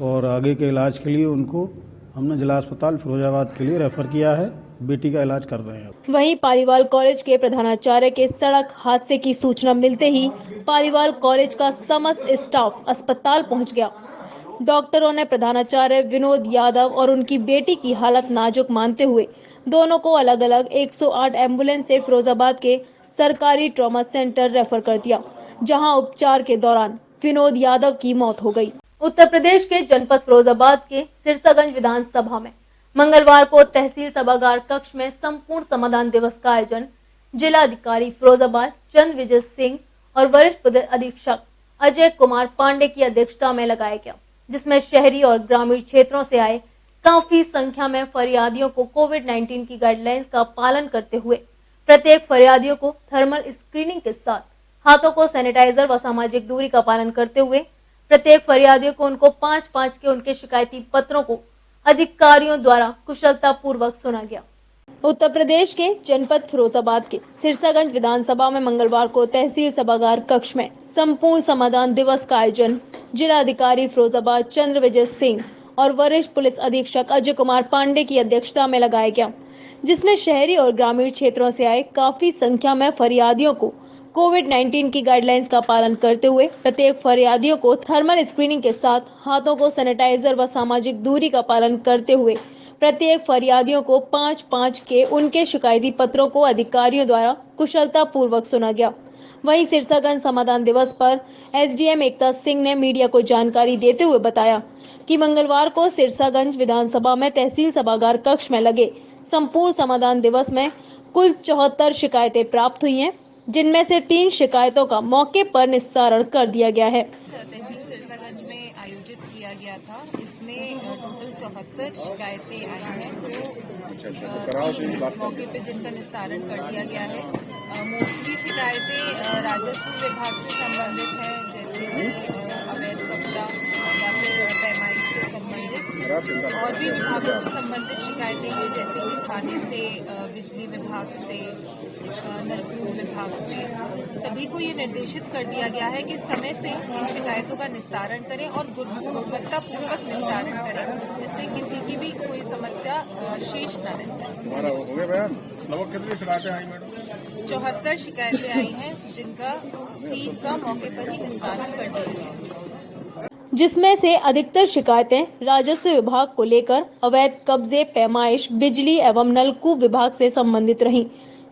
और आगे के इलाज के लिए उनको हमने जिला अस्पताल फिरोजाबाद के लिए रेफर किया है। बेटी का इलाज कर रहे हैं। वहीं पालीवाल कॉलेज के प्रधानाचार्य के सड़क हादसे की सूचना मिलते ही पालीवाल कॉलेज का समस्त स्टाफ अस्पताल पहुंच गया। डॉक्टरों ने प्रधानाचार्य विनोद यादव और उनकी बेटी की हालत नाजुक मानते हुए दोनों को अलग अलग 108 एम्बुलेंस से फिरोजाबाद के सरकारी ट्रॉमा सेंटर रेफर कर दिया, जहां उपचार के दौरान विनोद यादव की मौत हो गई। उत्तर प्रदेश के जनपद फिरोजाबाद के सिरसागंज विधानसभा में मंगलवार को तहसील सभागार कक्ष में संपूर्ण समाधान दिवस का आयोजन जिलाधिकारी फिरोजाबाद चंद्र विजय सिंह और वरिष्ठ पुलिस अधीक्षक अजय कुमार पांडे की अध्यक्षता में लगाया गया, जिसमें शहरी और ग्रामीण क्षेत्रों से आए काफी संख्या में फरियादियों को कोविड-19 की गाइडलाइंस का पालन करते हुए प्रत्येक फरियादियों को थर्मल स्क्रीनिंग के साथ हाथों को सैनिटाइजर व सामाजिक दूरी का पालन करते हुए प्रत्येक फरियादियों को उनको 5-5 के उनके शिकायती पत्रों को अधिकारियों द्वारा कुशलता पूर्वक सुना गया। उत्तर प्रदेश के जनपद फिरोजाबाद के सिरसागंज विधानसभा में मंगलवार को तहसील सभागार कक्ष में संपूर्ण समाधान दिवस का आयोजन जिलाधिकारी फिरोजाबाद चंद्र विजय सिंह और वरिष्ठ पुलिस अधीक्षक अजय कुमार पांडे की अध्यक्षता में लगाया गया, जिसमें शहरी और ग्रामीण क्षेत्रों से आए काफी संख्या में फरियादियों को कोविड-19 की गाइडलाइंस का पालन करते हुए प्रत्येक फरियादियों को थर्मल स्क्रीनिंग के साथ हाथों को सैनिटाइजर व सामाजिक दूरी का पालन करते हुए प्रत्येक फरियादियों को 5-5 के उनके शिकायती पत्रों को अधिकारियों द्वारा कुशलता पूर्वक सुना गया। वहीं सिरसागंज समाधान दिवस पर एसडीएम एकता सिंह ने मीडिया को जानकारी देते हुए बताया कि मंगलवार को सिरसागंज विधानसभा में तहसील सभागार कक्ष में लगे संपूर्ण समाधान दिवस में कुल 74 शिकायतें प्राप्त हुई हैं, जिनमें से 3 शिकायतों का मौके पर निस्तारण कर दिया गया है। तहसील सिरसागंज में आयोजित किया गया था। इसमें टोटल 74 शिकायतें आई हैं, तो मौके पे जिनका निस्तारण कर दिया गया है। मोस्टली शिकायतें राजस्व विभाग से संबंधित हैं, जैसे अवैध कब्जा या फिर पैमाइश से संबंधित, और भी विभागों से संबंधित शिकायतें हैं, जैसे कि थाने से, बिजली विभाग से, नलकूप विभाग से। सभी को ये निर्देशित कर दिया गया है कि समय से इन शिकायतों का निस्तारण करें और गुणवत्तापूर्वक निस्तारण करें, जिससे किसी की भी कोई समस्या शेष न रह जाए। कितनी शिकायतें आई मैडम? 74 शिकायतें आई हैं, जिनका 3 का मौके पर ही निस्तारण कर दिया गया, जिसमें से अधिकतर शिकायतें राजस्व विभाग को लेकर अवैध कब्जे, पैमाइश, बिजली एवं नलकूप विभाग से संबंधित रहीं,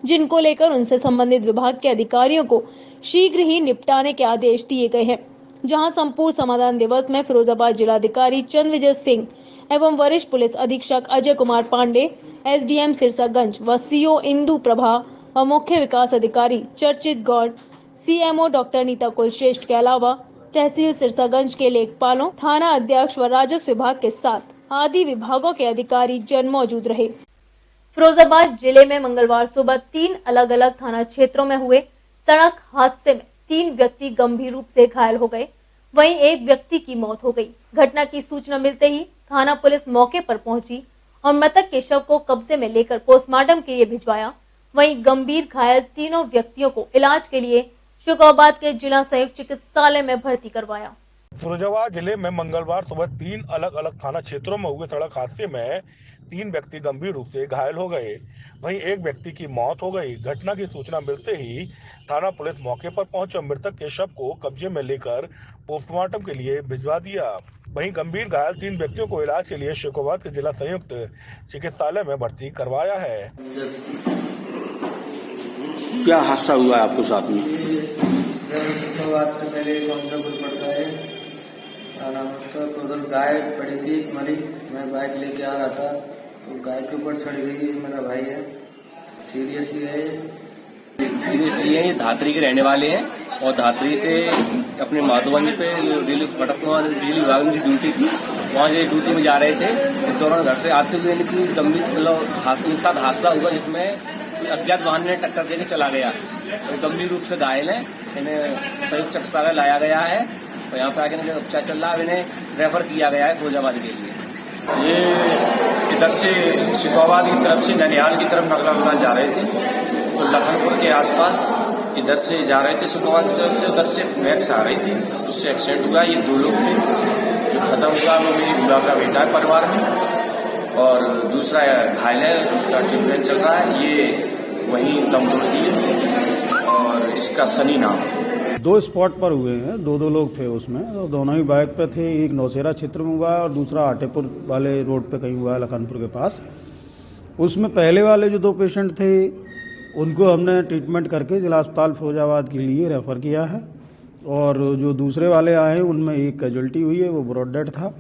जिनको लेकर उनसे संबंधित विभाग के अधिकारियों को शीघ्र ही निपटाने के आदेश दिए गए हैं। जहां संपूर्ण समाधान दिवस में फिरोजाबाद जिलाधिकारी चंद्रविजय सिंह एवं वरिष्ठ पुलिस अधीक्षक अजय कुमार पांडे, एसडीएम सिरसागंज व सीओ इंदु प्रभा व मुख्य विकास अधिकारी चर्चित गौड़, सीएमओ डॉक्टर नीता कुलश्रेष्ठ के अलावा तहसील सिरसागंज के लेखपालों, थाना अध्यक्ष व राजस्व विभाग के साथ आदि विभागों के अधिकारी जन मौजूद रहे। फिरोजाबाद जिले में मंगलवार सुबह 3 अलग अलग थाना क्षेत्रों में हुए सड़क हादसे में 3 व्यक्ति गंभीर रूप से घायल हो गए, वहीं एक व्यक्ति की मौत हो गई। घटना की सूचना मिलते ही थाना पुलिस मौके पर पहुंची और मृतक के शव को कब्जे में लेकर पोस्टमार्टम के लिए भिजवाया। वहीं गंभीर घायल तीनों व्यक्तियों को इलाज के लिए शुकोबाद के जिला संयुक्त चिकित्सालय में भर्ती करवाया। फिरोजाबाद जिले में मंगलवार सुबह 3 अलग अलग थाना क्षेत्रों में हुए सड़क हादसे में 3 व्यक्ति गंभीर रूप से घायल हो गए, वहीं एक व्यक्ति की मौत हो गई। घटना की सूचना मिलते ही थाना पुलिस मौके पर पहुंची और मृतक के शव को कब्जे में लेकर पोस्टमार्टम के लिए भिजवा दिया। वहीं गंभीर घायल 3 व्यक्तियों को इलाज के लिए शुकोबाद के जिला संयुक्त चिकित्सालय में भर्ती करवाया है। क्या हादसा हुआ है आपके साथ में? मेरे काउंटर पड़ता है, टोटल गाय पड़ी थी मरी, मैं बाइक लेके आ रहा था तो गाय के ऊपर चढ़ गई। मेरा भाई है, सीरियसली है। ये धात्री के रहने वाले हैं और धात्री से अपने माधोबनी पे रेल विभाग में ड्यूटी थी, वहाँ जो ड्यूटी में जा रहे थे। इस दौरान घर से आते हुए इनकी गंभीर मतलब साथ हादसा हुआ, जिसमें अज्ञात वाहन ने टक्कर देकर चला गया। तो गंभीर रूप से घायल है, इन्हें संयुक्त चिकित्सालय लाया गया है और यहाँ पे आगे इनका उपचार चल रहा है। इन्हें रेफर किया गया है फिरोजाबाद के लिए। ये इधर से शिकोबाद की तरफ से ननिहाल की तरफ नकला उड़ान जा रहे थे, तो लखनपुर के आसपास इधर से जा रहे थे शिकोबाद की तरफ, उधर से मैक्स आ रही थी, उससे एक्सीडेंट हुआ। ये 2 लोग थे, जो खत्म हुआ वो मेरी बुआ का बेटा है परिवार में, और दूसरा घायल है, उसका ट्रीटमेंट चल रहा है। ये वहीं दम तोड़ दिए और इसका सनी नाम है। 2 स्पॉट पर हुए हैं, 2 लोग थे उसमें, तो दोनों ही बाइक पे थे। एक नौशेरा क्षेत्र में हुआ और दूसरा आटेपुर वाले रोड पे कहीं हुआ है, लखनपुर के पास। उसमें पहले वाले जो 2 पेशेंट थे उनको हमने ट्रीटमेंट करके जिला अस्पताल फिरोजाबाद के लिए रेफर किया है, और जो दूसरे वाले आए हैं उनमें एक कैजुअल्टी हुई है, वो ब्रॉड डेड था,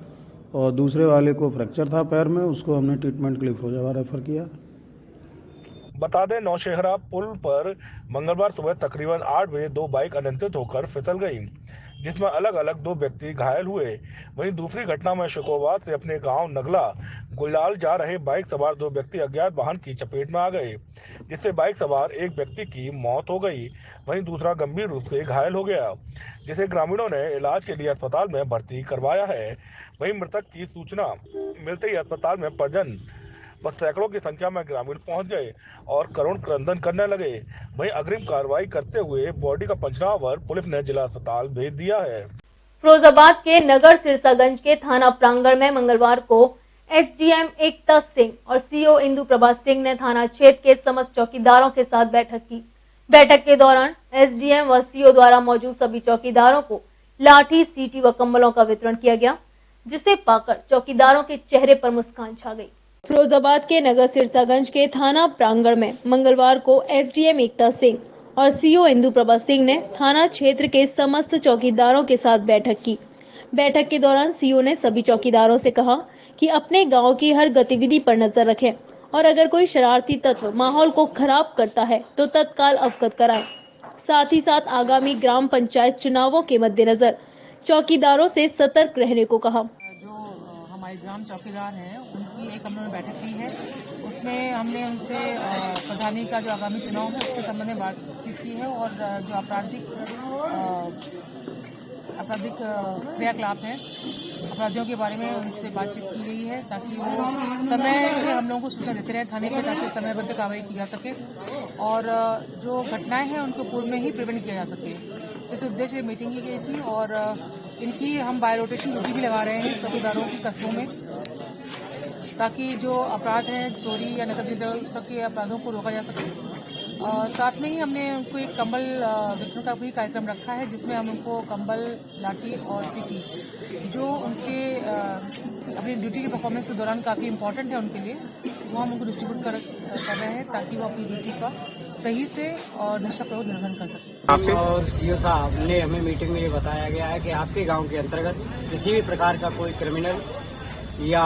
और दूसरे वाले को फ्रैक्चर था पैर में, उसको हमने ट्रीटमेंट के लिए फिरोजाबाद रेफर किया। बता दें, नौशहरा पुल पर मंगलवार सुबह तकरीबन 8 बजे 2 बाइक अनियंत्रित होकर फिसल गईं, जिसमें अलग अलग 2 व्यक्ति घायल हुए। वहीं दूसरी घटना में शुकोबाद से अपने गांव नगला गुलाल जा रहे बाइक सवार 2 व्यक्ति अज्ञात वाहन की चपेट में आ गए, जिससे बाइक सवार एक व्यक्ति की मौत हो गई, वहीं दूसरा गंभीर रूप से घायल हो गया, जिसे ग्रामीणों ने इलाज के लिए अस्पताल में भर्ती करवाया है। वहीं मृतक की सूचना मिलते ही अस्पताल में परिजन बस सैकड़ों की संख्या में ग्रामीण पहुंच गए और करुण क्रंदन करने लगे। वहीं अग्रिम कार्रवाई करते हुए बॉडी का पंचनामा पुलिस ने जिला अस्पताल भेज दिया है। फिरोजाबाद के नगर सिरसागंज के थाना प्रांगण में मंगलवार को एसडीएम एकता सिंह और सीओ इंदु प्रभा सिंह ने थाना क्षेत्र के समस्त चौकीदारों के साथ बैठक की। बैठक के दौरान एसडीएम व सीओ द्वारा मौजूद सभी चौकीदारों को लाठी, सीटी व कंबलों का वितरण किया गया, जिसे पाकर चौकीदारों के चेहरे पर मुस्कान छा गई। फिरोजाबाद के नगर सिरसागंज के थाना प्रांगण में मंगलवार को एसडीएम एकता सिंह और सीओ इंदु प्रभा सिंह ने थाना क्षेत्र के समस्त चौकीदारों के साथ बैठक की। बैठक के दौरान सीओ ने सभी चौकीदारों से कहा कि अपने गांव की हर गतिविधि पर नजर रखें और अगर कोई शरारती तत्व माहौल को खराब करता है तो तत्काल अवगत कराएं। साथ ही साथ आगामी ग्राम पंचायत चुनावों के मद्देनजर चौकीदारों से सतर्क रहने को कहा। हमारे ग्राम चौकीदार हैं उनकी एक हमने बैठक की है, उसमें हमने उनसे प्रधानी का जो आगामी चुनाव है उसके संबंध में बातचीत की है और जो आपराधिक क्रियाकलाप हैं अपराधियों के बारे में उनसे बातचीत की गई है ताकि वो समय से हम लोगों को सूचना देते रहे थाने पे ताकि समयबद्ध कार्रवाई की जा सके और जो घटनाएं हैं उनको पूर्व में ही प्रिवेंट किया जा सके। इस उद्देश्य से मीटिंग की गई थी और इनकी हम बाय रोटेशन ड्यूटी भी लगा रहे हैं चौकीदारों की कस्बों में ताकि जो अपराध हैं चोरी या नकद दुरुस्त के अपराधों को रोका जा सके। साथ में ही हमने उनको एक कंबल वितरण का भी कार्यक्रम रखा है जिसमें हम उनको कंबल, लाठी और सीटी जो उनके अपनी ड्यूटी के परफॉर्मेंस के दौरान काफ़ी इम्पोर्टेंट है उनके लिए वो हम उनको डिस्ट्रीब्यूट कर रहे हैं ताकि वो अपनी ड्यूटी का सही से और निष्ठापूर्वक निर्वहन कर सकें। और सीओ साहब ने हमें मीटिंग में ये बताया गया है कि आपके गांव के अंतर्गत किसी भी प्रकार का कोई क्रिमिनल या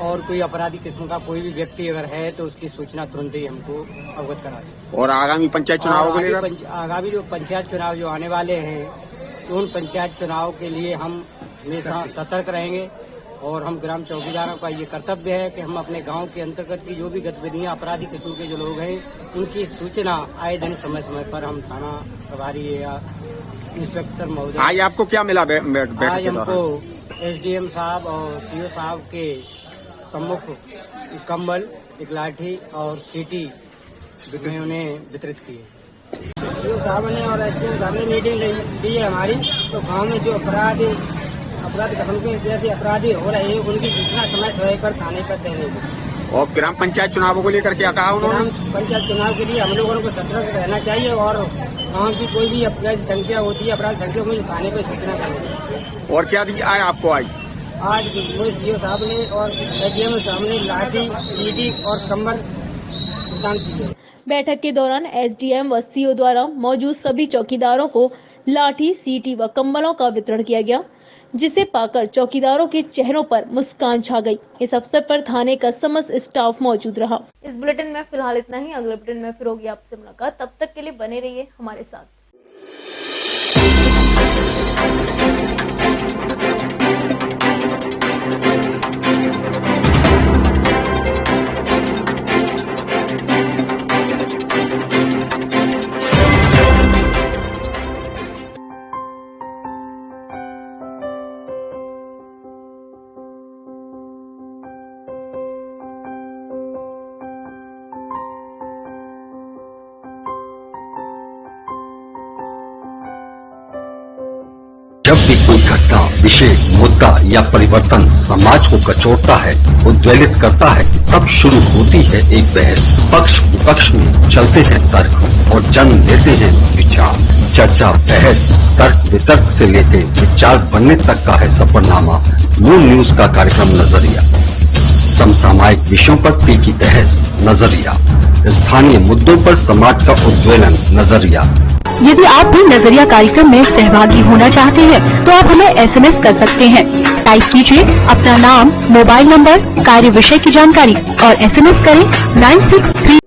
और कोई अपराधी किस्म का कोई भी व्यक्ति अगर है तो उसकी सूचना तुरंत ही हमको अवगत करा दें। और आगामी पंचायत चुनाव को लेकर आगामी जो पंचायत चुनाव जो आने वाले हैं तो उन पंचायत चुनाव के लिए हम हमेशा सतर्क रहेंगे और हम ग्राम चौकीदारों का ये कर्तव्य है कि हम अपने गांव के अंतर्गत की जो भी गतिविधियां अपराधी किस्म के जो लोग हैं उनकी सूचना आए दिन समय समय पर हम थाना प्रभारी या इंस्पेक्टर महोदय। आज आपको क्या मिला? आज हमको एसडीएम साहब और सीओ साहब के सम्मुख कंबल, एक लाठी और सीटी उन्हें वितरित की है। सीओ साहब ने और एसडीएम साहब ने मीटिंग दी है हमारी, तो गांव में जो अपराध घटनाओं के जैसे अपराधी हो रहे हैं उनकी सूचना समय समय पर थाने पर देने की। और ग्राम पंचायत चुनावों को लेकर क्या कहा उन्होंने? ग्राम पंचायत चुनाव के लिए हम लोगों को सतर्क रहना चाहिए और गाँव की कोई भी अपराध संख्या होती है अपराध संख्या को थाने पर सूचना करनी। और क्या दिया है आपको आज वो सीओ साहब ने और एसडीएम साहब ने लाठी, सीटी और कंबल प्रदान की है। बैठक के दौरान एसडीएम व सीओ द्वारा मौजूद सभी चौकीदारों को लाठी, सीटी व कंबलों का वितरण किया गया जिसे पाकर चौकीदारों के चेहरों पर मुस्कान छा गई। इस अवसर पर थाने का समस्त स्टाफ मौजूद रहा। इस बुलेटिन में फिलहाल इतना ही। अगले बुलेटिन में फिर होगी आपसे मुलाकात, तब तक के लिए बने रहिए हमारे साथ। जब भी कोई घटना, विषय, मुद्दा या परिवर्तन समाज को कचोटता है, उद्वेलित करता है, तब शुरू होती है एक बहस। पक्ष विपक्ष में चलते हैं तर्क और जन देते हैं विचार। चर्चा, बहस, तर्क वितर्क से लेकर विचार बनने तक का है सफरनामा मून न्यूज का कार्यक्रम नजरिया। समसामयिक विषयों पर तीखी बहस, नजरिया। स्थानीय मुद्दों पर समाज का उद्वेलन, नजरिया। यदि आप भी नजरिया कार्यक्रम में सहभागी होना चाहते हैं तो आप हमें एसएमएस कर सकते हैं। टाइप कीजिए अपना नाम, मोबाइल नंबर, कार्य विषय की जानकारी और एसएमएस करें 963।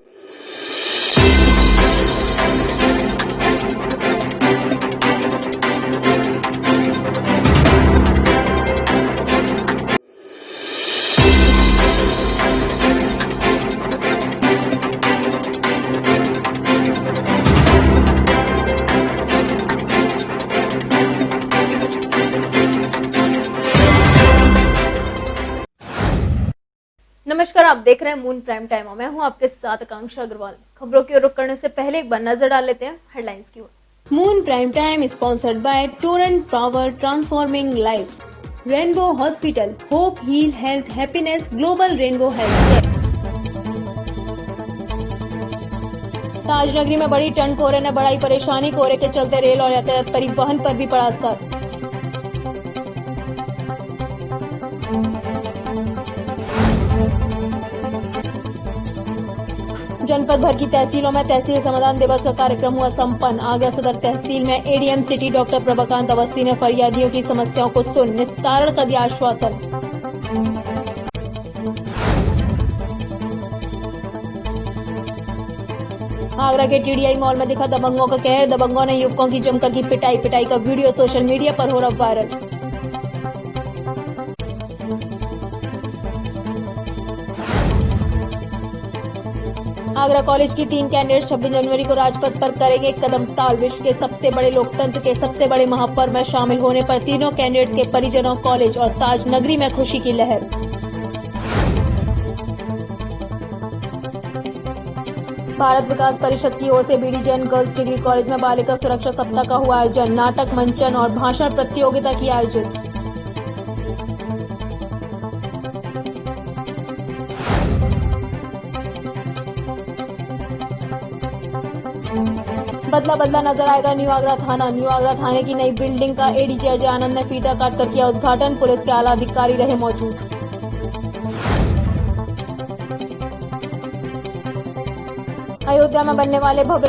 नमस्कार, आप देख रहे हैं मून प्राइम टाइम और मैं हूं आपके साथ आकांक्षा अग्रवाल। खबरों की ओर रुख करने से पहले एक बार नजर डाल लेते हैं हेडलाइंस की ओर। Moon prime time sponsored by Torrent Power transforming life, Rainbow Hospital, hope heal health happiness, Global Rainbow Health. Tajnagari में बड़ी ठंड, कोहरे ने बढ़ाई परेशानी। कोहरे के चलते रेल और यातायात परिवहन पर भी पड़ा असर। जनपद भर की तहसीलों में तहसील समाधान दिवस का कार्यक्रम हुआ संपन्न। आगरा सदर तहसील में एडीएम सिटी डॉक्टर प्रभाकांत अवस्थी ने फरियादियों की समस्याओं को सुन निस्तारण का दिया आश्वासन। आगरा के टीडीआई मॉल में दिखा दबंगों का कहर। दबंगों ने युवकों की जमकर की पिटाई का वीडियो सोशल मीडिया पर हो रहा वायरल। आगरा कॉलेज की 3 कैंडिडेट 26 जनवरी को राजपथ पर करेंगे एक कदम ताल। विश्व के सबसे बड़े लोकतंत्र के सबसे बड़े महापर्व में शामिल होने पर तीनों कैंडिडेट्स के परिजनों, कॉलेज और ताज नगरी में खुशी की लहर। भारत विकास परिषद की ओर से BD Jain girls degree college में बालिका सुरक्षा सप्ताह का हुआ आयोजन। नाटक, मंचन और भाषण प्रतियोगिता की आयोजित। बदला नजर आएगा न्यू आगरा थाना। न्यू आगरा थाने की नई बिल्डिंग का एडीजी अजय आनंद ने फीता काटकर किया उद्घाटन। पुलिस के आला अधिकारी रहे मौजूद। अयोध्या में बनने वाले भव्य